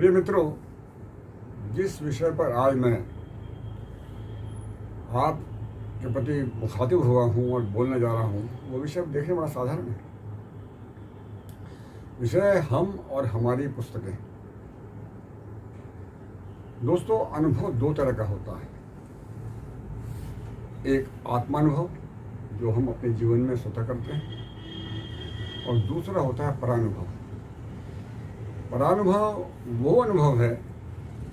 प्रिय मित्रों, जिस विषय पर आज मैं आपके प्रति मुखातिब हुआ हूँ और बोलने जा रहा हूँ, वो विषय देखने बड़ा साधारण है। विषय हम और हमारी पुस्तकें। दोस्तों, अनुभव दो तरह का होता है। एक आत्मानुभव जो हम अपने जीवन में स्वतः करते हैं, और दूसरा होता है परानुभव। परानुभव वो अनुभव है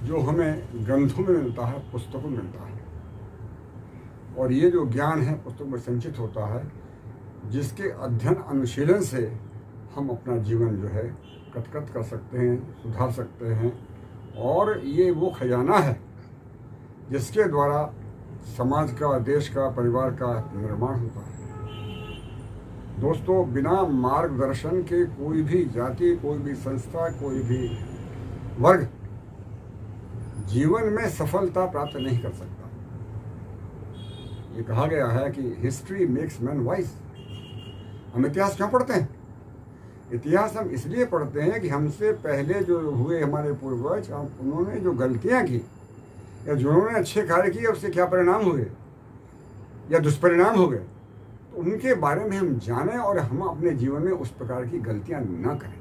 जो हमें ग्रंथों में मिलता है, पुस्तकों में मिलता है। और ये जो ज्ञान है पुस्तक में संचित होता है, जिसके अध्ययन अनुशीलन से हम अपना जीवन जो है कटकट कर सकते हैं, सुधार सकते हैं। और ये वो खजाना है जिसके द्वारा समाज का, देश का, परिवार का निर्माण होता है। दोस्तों, बिना मार्गदर्शन के कोई भी जाति, कोई भी संस्था, कोई भी वर्ग जीवन में सफलता प्राप्त नहीं कर सकता। ये कहा गया है कि हिस्ट्री मेक्स मैन वाइज। हम इतिहास क्यों पढ़ते हैं? इतिहास हम इसलिए पढ़ते हैं कि हमसे पहले जो हुए हमारे पूर्वज, उन्होंने जो गलतियां की या जिन्होंने अच्छे कार्य किए, उससे क्या परिणाम हुए या दुष्परिणाम हो गए, तो उनके बारे में हम जानें और हम अपने जीवन में उस प्रकार की गलतियां न करें।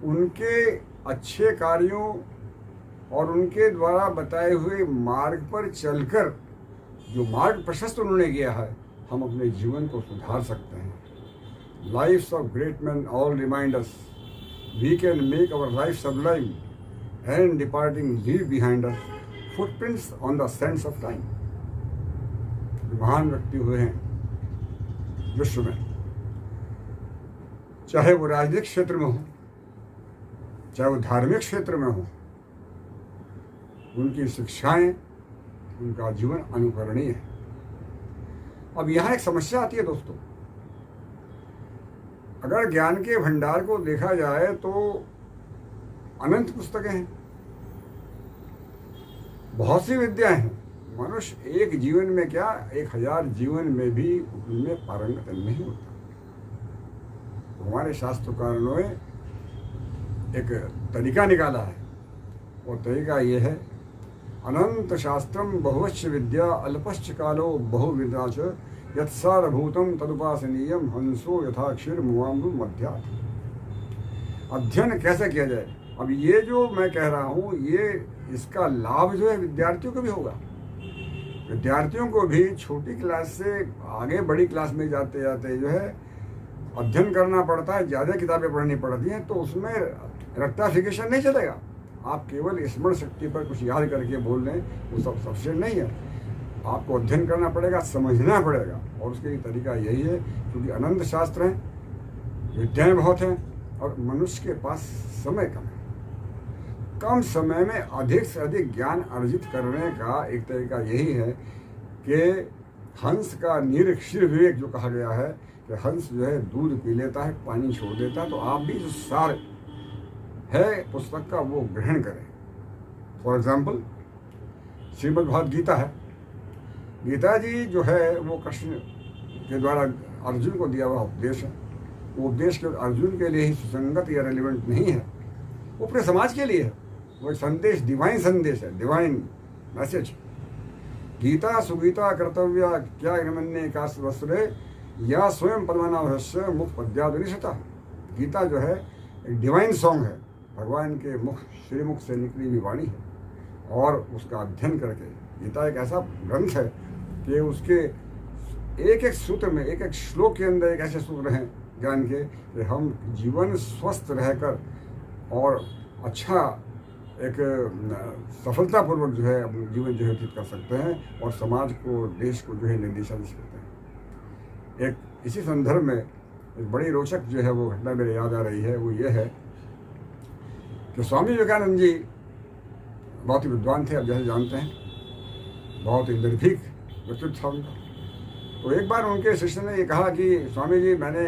उनके अच्छे कार्यों और उनके द्वारा बताए हुए मार्ग पर चलकर जो मार्ग प्रशस्त उन्होंने किया है, हम अपने जीवन को सुधार सकते हैं। Lives of great man all remind us we can make our life sublime and departing leave behind us footprints on the sands of time. महान व्यक्ति हुए हैं विश्व में, चाहे वो राजनीतिक क्षेत्र में हो, चाहे वो धार्मिक क्षेत्र में हो, उनकी शिक्षाएं, उनका जीवन अनुकरणीय है। अब यहाँ एक समस्या आती है दोस्तों। अगर ज्ञान के भंडार को देखा जाए तो अनंत पुस्तकें हैं, बहुत सी विद्याएं हैं। मनुष्य एक जीवन में क्या, 1000 जीवन में भी उनमें पारंगत नहीं होता। तो हमारे शास्त्रकारों ने एक तरीका निकाला है, और तरीका ये है, अनंत शास्त्रम बहुवच्च विद्या अल्पश्च कालो बहुविधा च यत्सारभूतम तदुपासनीयम हंसो यथाक्षर मुआम्बु मध्या। अध्ययन कैसे किया जाए? अब ये जो मैं कह रहा हूँ, ये इसका लाभ जो है विद्यार्थियों को भी होगा। विद्यार्थियों को भी छोटी क्लास से आगे बड़ी क्लास में जाते जाते जो है अध्ययन करना पड़ता है, ज़्यादा किताबें पढ़नी पड़ती हैं, तो उसमें रेक्टिफिकेशन नहीं चलेगा। आप केवल स्मरण शक्ति पर कुछ याद करके बोल लें, वो सब सफिशिएंट नहीं है। आपको अध्ययन करना पड़ेगा, समझना पड़ेगा, और उसके लिए तरीका यही है, क्योंकि अनंत शास्त्र हैं, विद्याएं बहुत हैं, और मनुष्य के पास समय कम है। कम समय में अधिक से अधिक ज्ञान अर्जित करने का एक तरीका यही है कि हंस का निरक्षीर विवेक जो कहा गया है, कि हंस जो है दूध पी लेता है, पानी छोड़ देता है, तो आप भी जो सार है पुस्तक का वो ग्रहण करें। फॉर एग्जाम्पल, श्रीमद् भागवत गीता है। गीता जी जो है वो कृष्ण के द्वारा अर्जुन को दिया हुआ उपदेश है। वो उपदेश केवल अर्जुन के लिए ही सुसंगत या रेलिवेंट नहीं है, वो पूरे समाज के लिए है। वो एक संदेश, डिवाइन संदेश है, डिवाइन मैसेज। गीता सुगीता कर्तव्या क्या मन्ये काश वस्त्रे या स्वयं पद्मनाभस्य मुख पद्यादनिशता। गीता जो है एक डिवाइन सॉन्ग है, भगवान के मुख, श्रीमुख से निकली हुई वाणी है। और उसका अध्ययन करके, गीता एक ऐसा ग्रंथ है कि उसके एक एक सूत्र में, एक एक श्लोक के अंदर एक ऐसे सूत्र हैं ज्ञान के, कि हम जीवन स्वस्थ रहकर और अच्छा एक सफलतापूर्वक जो है अपना जीवन जो है व्यतीत कर सकते हैं, और समाज को, देश को जो है निर्देशा दे सकते हैं। एक इसी संदर्भ में एक बड़ी रोचक जो है वो घटना मेरे याद आ रही है। वो ये है कि स्वामी विवेकानंद जी बहुत ही विद्वान थे, आप जैसे जानते हैं, बहुत ही निर्भीक व्यक्तित्व था उनका। तो एक बार उनके शिष्य ने ये कहा कि स्वामी जी, मैंने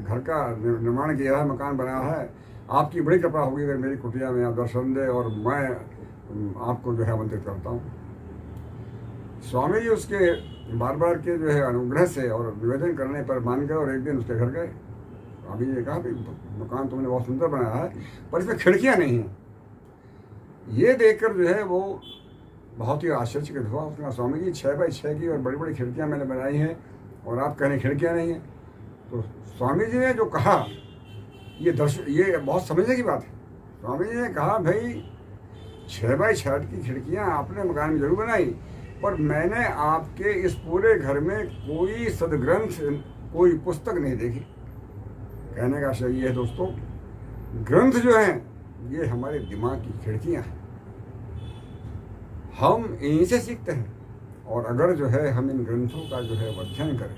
घर का निर्माण किया है, मकान बनाया है, आपकी बड़ी कृपा होगी अगर मेरी कुटिया में आप दर्शन दे और मैं आपको जो है आमंत्रित करता हूँ। स्वामी जी उसके बार बार के जो है अनुग्रह से और निवेदन करने पर मान गए और एक दिन उसके घर गए। अभी ये कहा भाई मकान तुमने बहुत सुंदर बनाया है पर इसमें खिड़कियाँ नहीं हैं। ये देखकर जो है वो बहुत ही आश्चर्यचकित हुआ। उसने कहा स्वामी जी 6x6 की और बड़ी बड़ी खिड़कियाँ मैंने बनाई हैं और आप कह रहे खिड़कियाँ नहीं हैं। तो स्वामी जी ने जो कहा ये बहुत समझने की बात है। स्वामी जी ने कहा भाई 6x6 की खिड़कियाँ आपने मकान में जरूर बनाई पर मैंने आपके इस पूरे घर में कोई सदग्रंथ कोई पुस्तक नहीं देखी। कहने का आशय ये है दोस्तों, ग्रंथ जो हैं ये हमारे दिमाग की खिड़कियाँ हैं, हम इन्हीं से सीखते हैं। और अगर जो है हम इन ग्रंथों का जो है अध्ययन करें,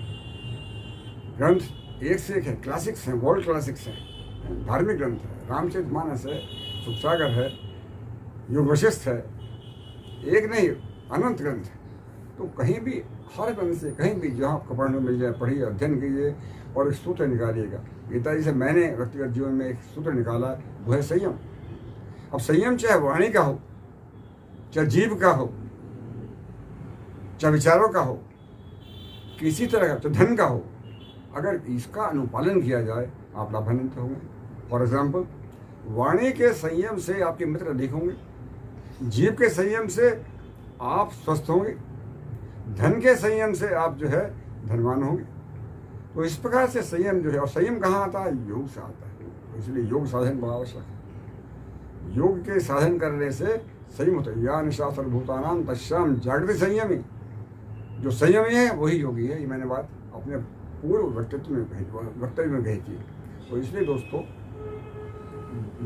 ग्रंथ एक से एक है, क्लासिक्स हैं, वर्ल्ड क्लासिक्स हैं, धार्मिक ग्रंथ है, रामचरितमानस है, सुखसागर है, योग वशिष्ठ है, एक नहीं अनंत ग्रंथ है। तो कहीं भी हर ग्रंथ से कहीं भी जहाँ आपको पढ़ने मिल जाए पढ़िए, अध्ययन कीजिए और एक सूत्र निकालिएगा। गीता जी से मैंने व्यक्तिगत जीवन में एक सूत्र निकाला, वो है संयम। अब संयम चाहे वाणी का हो, चाहे जीव का हो, चाहे विचारों का हो, किसी तरह का, चाहे धन का हो, अगर इसका अनुपालन किया जाए आप लाभान्वित होंगे। फॉर एग्जाम्पल, वाणी के संयम से आपके मित्र अधिक होंगे, जीव के संयम से आप स्वस्थ होंगे, धन के संयम से आप जो है धनवान होंगे। तो इस प्रकार से संयम जो है, और संयम कहाँ आता है? योग से आता है। तो इसलिए योग साधन बड़ा आवश्यक है। योग के साधन करने से संयम होता है। या निशा सर्वभूतानां तस्याम जागृति संयमी। जो संयमी है वही योगी है। ये मैंने बात अपने पूर्व वक्तव्य में कही थी। तो इसलिए दोस्तों,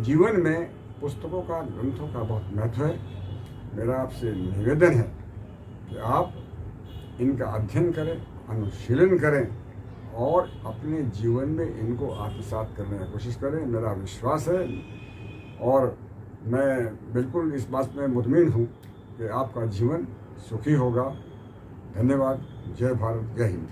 जीवन में पुस्तकों का, ग्रंथों का बहुत महत्व है। मेरा आपसे निवेदन है कि आप इनका अध्ययन करें, अनुशीलन करें और अपने जीवन में इनको आत्मसात करने की कोशिश करें। मेरा विश्वास है और मैं बिल्कुल इस बात में मुतमिन हूँ कि आपका जीवन सुखी होगा। धन्यवाद। जय भारत, जय हिंद।